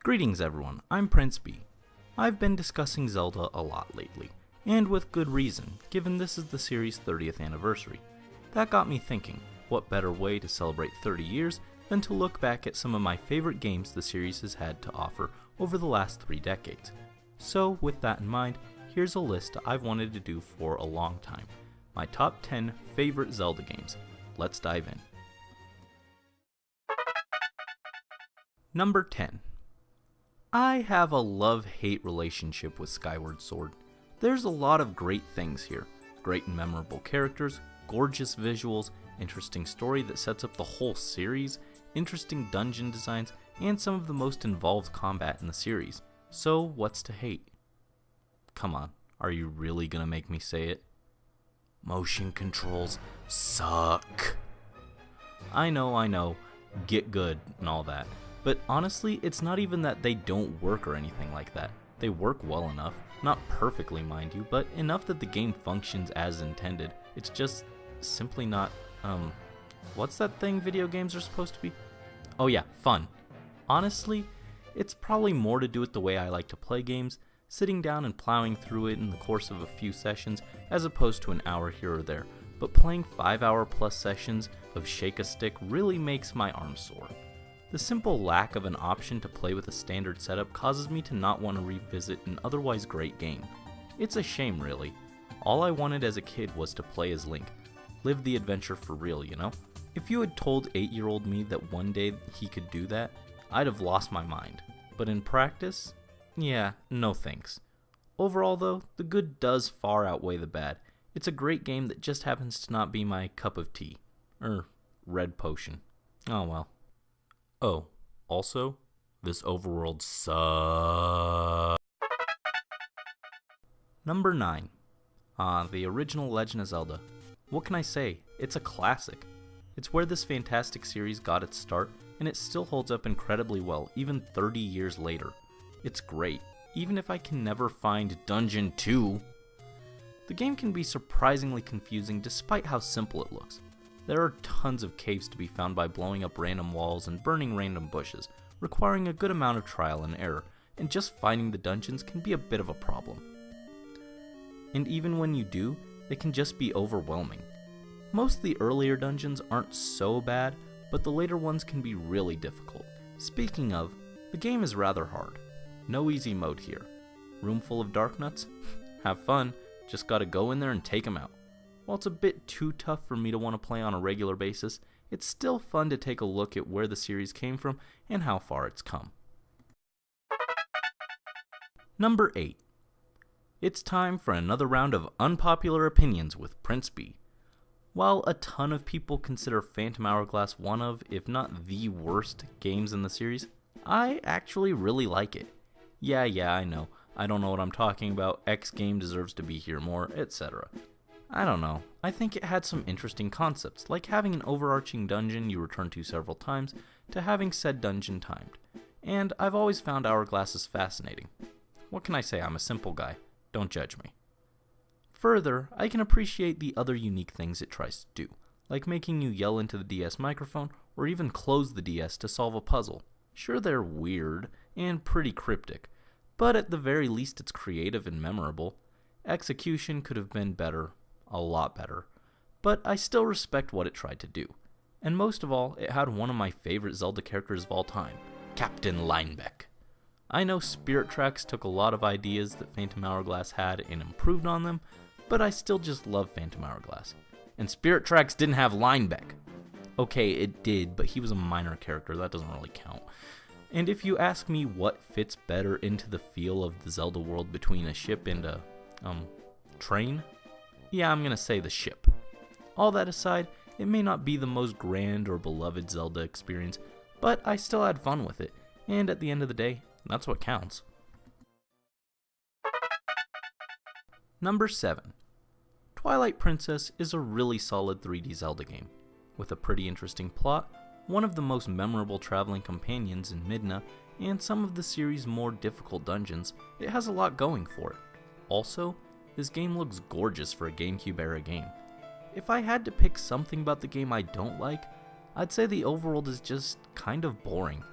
Greetings everyone, I'm Prince B. I've been discussing Zelda a lot lately, and with good reason, given this is the series' 30th anniversary. That got me thinking, what better way to celebrate 30 years than to look back at some of my favorite games the series has had to offer over the last 3 decades. So with that in mind, here's a list I've wanted to do for a long time. My top 10 favorite Zelda games. Let's dive in. Number 10. I have a love-hate relationship with Skyward Sword. There's a lot of great things here. Great and memorable characters, gorgeous visuals, interesting story that sets up the whole series, interesting dungeon designs, and some of the most involved combat in the series. So what's to hate? Come on, are you really gonna make me say it? Motion controls suck. I know, get good and all that. But honestly, it's not even that they don't work or anything like that. They work well enough, not perfectly mind you, but enough that the game functions as intended. It's just simply not, what's that thing video games are supposed to be? Oh yeah, fun. Honestly, it's probably more to do with the way I like to play games, sitting down and plowing through it in the course of a few sessions, as opposed to an hour here or there. But playing 5-hour plus sessions of shake a stick really makes my arms sore. The simple lack of an option to play with a standard setup causes me to not want to revisit an otherwise great game. It's a shame, really. All I wanted as a kid was to play as Link. Live the adventure for real, you know? If you had told 8-year-old me that one day he could do that, I'd have lost my mind. But in practice, yeah, no thanks. Overall though, the good does far outweigh the bad. It's a great game that just happens to not be my cup of tea. Red potion. Oh well. Oh, also, this overworld sucks. Number 9. The original Legend of Zelda. What can I say? It's a classic. It's where this fantastic series got its start, and it still holds up incredibly well, even 30 years later. It's great, even if I can never find Dungeon 2. The game can be surprisingly confusing despite how simple it looks. There are tons of caves to be found by blowing up random walls and burning random bushes, requiring a good amount of trial and error, and just finding the dungeons can be a bit of a problem. And even when you do, they can just be overwhelming. Most of the earlier dungeons aren't so bad, but the later ones can be really difficult. Speaking of, the game is rather hard. No easy mode here. Room full of dark nuts? Have fun, just gotta go in there and take them out. While it's a bit too tough for me to want to play on a regular basis, it's still fun to take a look at where the series came from and how far it's come. Number 8. It's time for another round of unpopular opinions with Prince B. While a ton of people consider Phantom Hourglass one of, if not the worst games in the series, I actually really like it. Yeah, I know. I don't know what I'm talking about, X game deserves to be here more, etc. I don't know, I think it had some interesting concepts, like having an overarching dungeon you return to several times, to having said dungeon timed. And I've always found Hourglasses fascinating. What can I say, I'm a simple guy, don't judge me. Further, I can appreciate the other unique things it tries to do, like making you yell into the DS microphone, or even close the DS to solve a puzzle. Sure, they're weird, and pretty cryptic, but at the very least it's creative and memorable. Execution could have been better. A lot better, but I still respect what it tried to do. And most of all, it had one of my favorite Zelda characters of all time, Captain Linebeck. I know Spirit Tracks took a lot of ideas that Phantom Hourglass had and improved on them, but I still just love Phantom Hourglass. And Spirit Tracks didn't have Linebeck. Okay, it did, but he was a minor character, that doesn't really count. And if you ask me what fits better into the feel of the Zelda world between a ship and a, train? Yeah, I'm gonna say the ship. All that aside, it may not be the most grand or beloved Zelda experience, but I still had fun with it, and at the end of the day, that's what counts. Number 7. Twilight Princess is a really solid 3D Zelda game. With a pretty interesting plot, one of the most memorable traveling companions in Midna, and some of the series' more difficult dungeons, it has a lot going for it. Also, this game looks gorgeous for a GameCube era game. If I had to pick something about the game I don't like, I'd say the overworld is just kind of boring.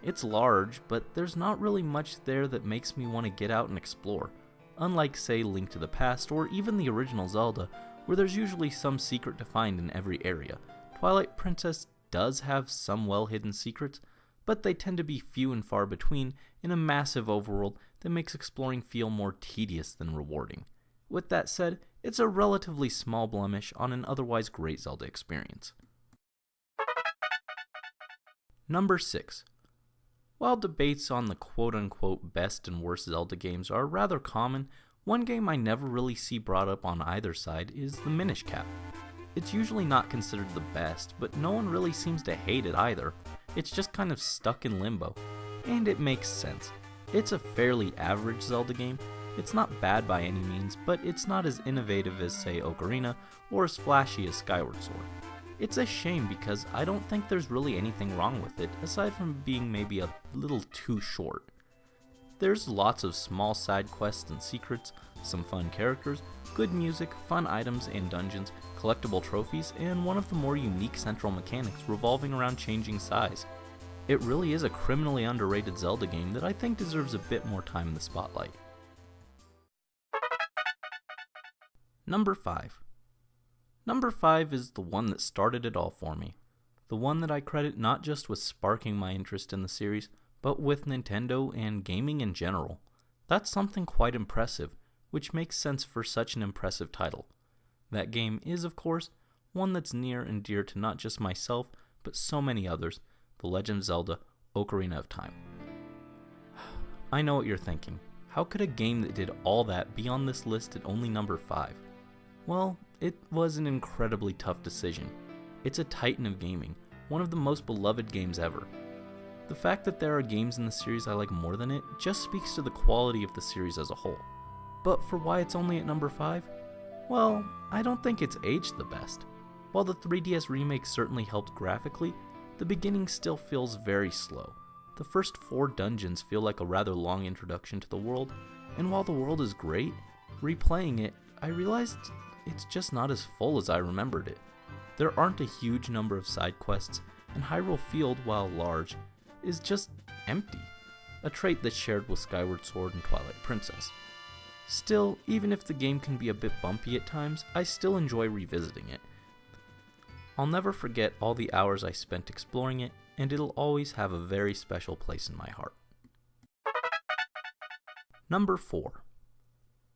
It's large, but there's not really much there that makes me want to get out and explore. Unlike, say, Link to the Past or even the original Zelda, where there's usually some secret to find in every area, Twilight Princess does have some well-hidden secrets, but they tend to be few and far between in a massive overworld that makes exploring feel more tedious than rewarding. With that said, it's a relatively small blemish on an otherwise great Zelda experience. Number 6. While debates on the quote-unquote best and worst Zelda games are rather common, one game I never really see brought up on either side is the Minish Cap. It's usually not considered the best, but no one really seems to hate it either. It's just kind of stuck in limbo. And it makes sense. It's a fairly average Zelda game. It's not bad by any means, but it's not as innovative as, say, Ocarina, or as flashy as Skyward Sword. It's a shame because I don't think there's really anything wrong with it, aside from being maybe a little too short. There's lots of small side quests and secrets, some fun characters, good music, fun items and dungeons, collectible trophies, and one of the more unique central mechanics revolving around changing size. It really is a criminally underrated Zelda game that I think deserves a bit more time in the spotlight. Number 5. Number 5 is the one that started it all for me. The one that I credit not just with sparking my interest in the series, but with Nintendo and gaming in general. That's something quite impressive, which makes sense for such an impressive title. That game is, of course, one that's near and dear to not just myself, but so many others, The Legend of Zelda: Ocarina of Time. I know what you're thinking. How could a game that did all that be on this list at only number 5? Well, it was an incredibly tough decision. It's a titan of gaming, one of the most beloved games ever. The fact that there are games in the series I like more than it just speaks to the quality of the series as a whole. But for why it's only at number 5? Well, I don't think it's aged the best. While the 3DS remake certainly helped graphically, the beginning still feels very slow. The first 4 dungeons feel like a rather long introduction to the world, and while the world is great, replaying it, I realized it's just not as full as I remembered it. There aren't a huge number of side quests, and Hyrule Field, while large, is just empty, a trait that's shared with Skyward Sword and Twilight Princess. Still, even if the game can be a bit bumpy at times, I still enjoy revisiting it. I'll never forget all the hours I spent exploring it, and it'll always have a very special place in my heart. Number 4.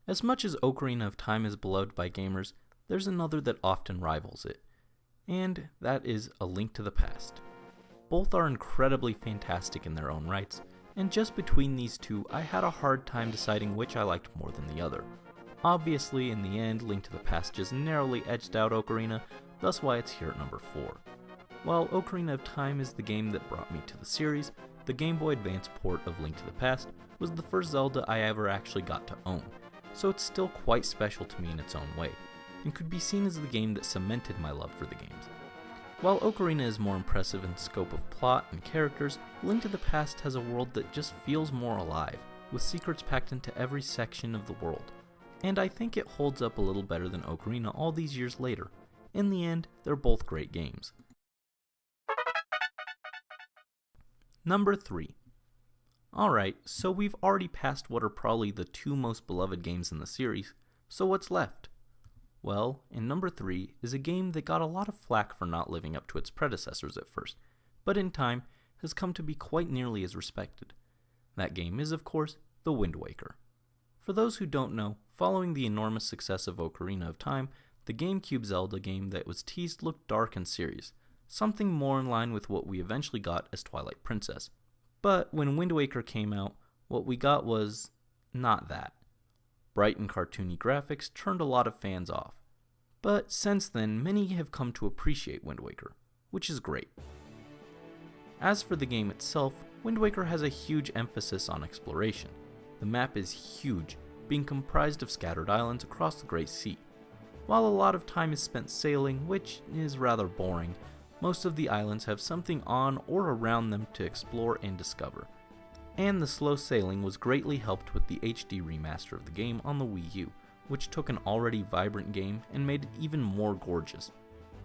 As much as Ocarina of Time is beloved by gamers, there's another that often rivals it, and that is A Link to the Past. Both are incredibly fantastic in their own rights, and just between these two, I had a hard time deciding which I liked more than the other. Obviously, in the end, Link to the Past just narrowly edged out Ocarina, thus why it's here at number 4. While Ocarina of Time is the game that brought me to the series, the Game Boy Advance port of Link to the Past was the first Zelda I ever actually got to own, so it's still quite special to me in its own way, and could be seen as the game that cemented my love for the games. While Ocarina is more impressive in scope of plot and characters, Link to the Past has a world that just feels more alive, with secrets packed into every section of the world. And I think it holds up a little better than Ocarina all these years later. In the end, they're both great games. Number 3. Alright, so we've already passed what are probably the 2 most beloved games in the series, so what's left? Well, in number 3 is a game that got a lot of flack for not living up to its predecessors at first, but in time has come to be quite nearly as respected. That game is, of course, The Wind Waker. For those who don't know, following the enormous success of Ocarina of Time, the GameCube Zelda game that was teased looked dark and serious, something more in line with what we eventually got as Twilight Princess. But when Wind Waker came out, what we got was not that. Bright and cartoony graphics turned a lot of fans off. But since then, many have come to appreciate Wind Waker, which is great. As for the game itself, Wind Waker has a huge emphasis on exploration. The map is huge, being comprised of scattered islands across the Great Sea. While a lot of time is spent sailing, which is rather boring, most of the islands have something on or around them to explore and discover. And the slow sailing was greatly helped with the HD remaster of the game on the Wii U, which took an already vibrant game and made it even more gorgeous.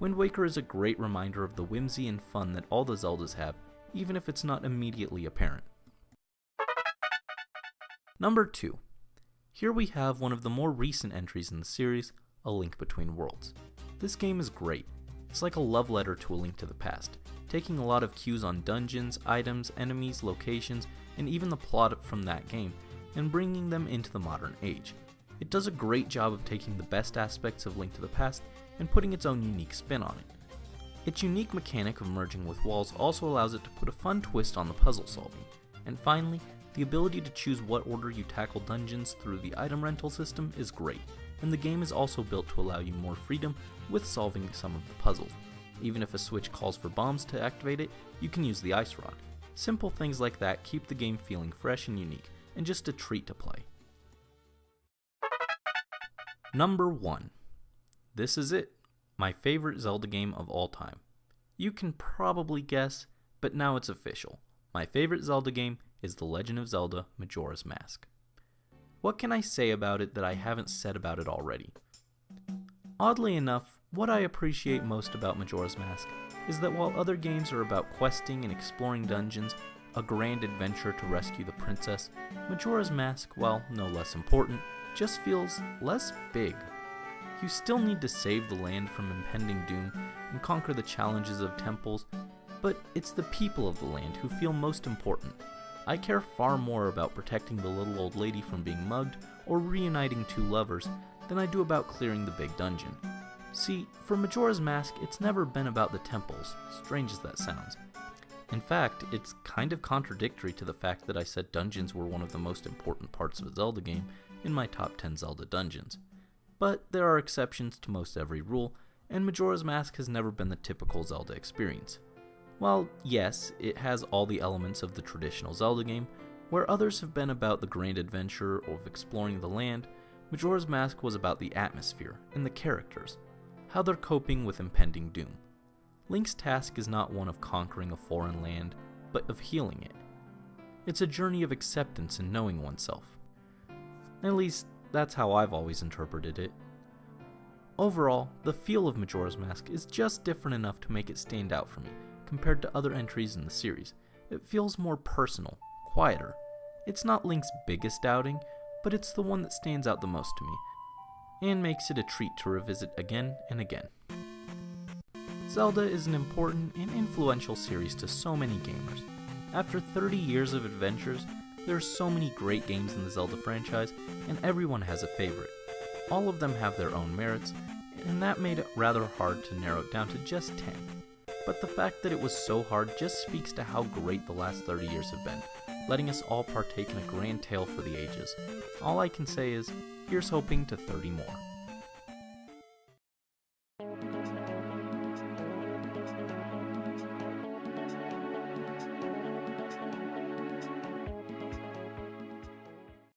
Wind Waker is a great reminder of the whimsy and fun that all the Zeldas have, even if it's not immediately apparent. Number 2. Here we have one of the more recent entries in the series, A Link Between Worlds. This game is great. It's like a love letter to A Link to the Past, taking a lot of cues on dungeons, items, enemies, locations, and even the plot from that game, and bringing them into the modern age. It does a great job of taking the best aspects of Link to the Past and putting its own unique spin on it. Its unique mechanic of merging with walls also allows it to put a fun twist on the puzzle solving. And finally, the ability to choose what order you tackle dungeons through the item rental system is great, and the game is also built to allow you more freedom with solving some of the puzzles. Even if a switch calls for bombs to activate it, you can use the ice rod. Simple things like that keep the game feeling fresh and unique, and just a treat to play. Number 1. This is it, my favorite Zelda game of all time. You can probably guess, but now it's official. My favorite Zelda game is The Legend of Zelda Majora's Mask. What can I say about it that I haven't said about it already? Oddly enough, what I appreciate most about Majora's Mask is that while other games are about questing and exploring dungeons, a grand adventure to rescue the princess, Majora's Mask, while no less important, just feels less big. You still need to save the land from impending doom and conquer the challenges of temples, but it's the people of the land who feel most important. I care far more about protecting the little old lady from being mugged or reuniting two lovers than I do about clearing the big dungeon. See, for Majora's Mask, it's never been about the temples, strange as that sounds. In fact, it's kind of contradictory to the fact that I said dungeons were one of the most important parts of a Zelda game in my top 10 Zelda dungeons. But there are exceptions to most every rule, and Majora's Mask has never been the typical Zelda experience. While, yes, it has all the elements of the traditional Zelda game, where others have been about the grand adventure of exploring the land, Majora's Mask was about the atmosphere and the characters, how they're coping with impending doom. Link's task is not one of conquering a foreign land, but of healing it. It's a journey of acceptance and knowing oneself. At least, that's how I've always interpreted it. Overall, the feel of Majora's Mask is just different enough to make it stand out for me, compared to other entries in the series. It feels more personal, quieter. It's not Link's biggest outing, but it's the one that stands out the most to me, and makes it a treat to revisit again and again. Zelda is an important and influential series to so many gamers. After 30 years of adventures, there are so many great games in the Zelda franchise, and everyone has a favorite. All of them have their own merits, and that made it rather hard to narrow it down to just 10. But the fact that it was so hard just speaks to how great the last 30 years have been, letting us all partake in a grand tale for the ages. All I can say is, here's hoping to 30 more.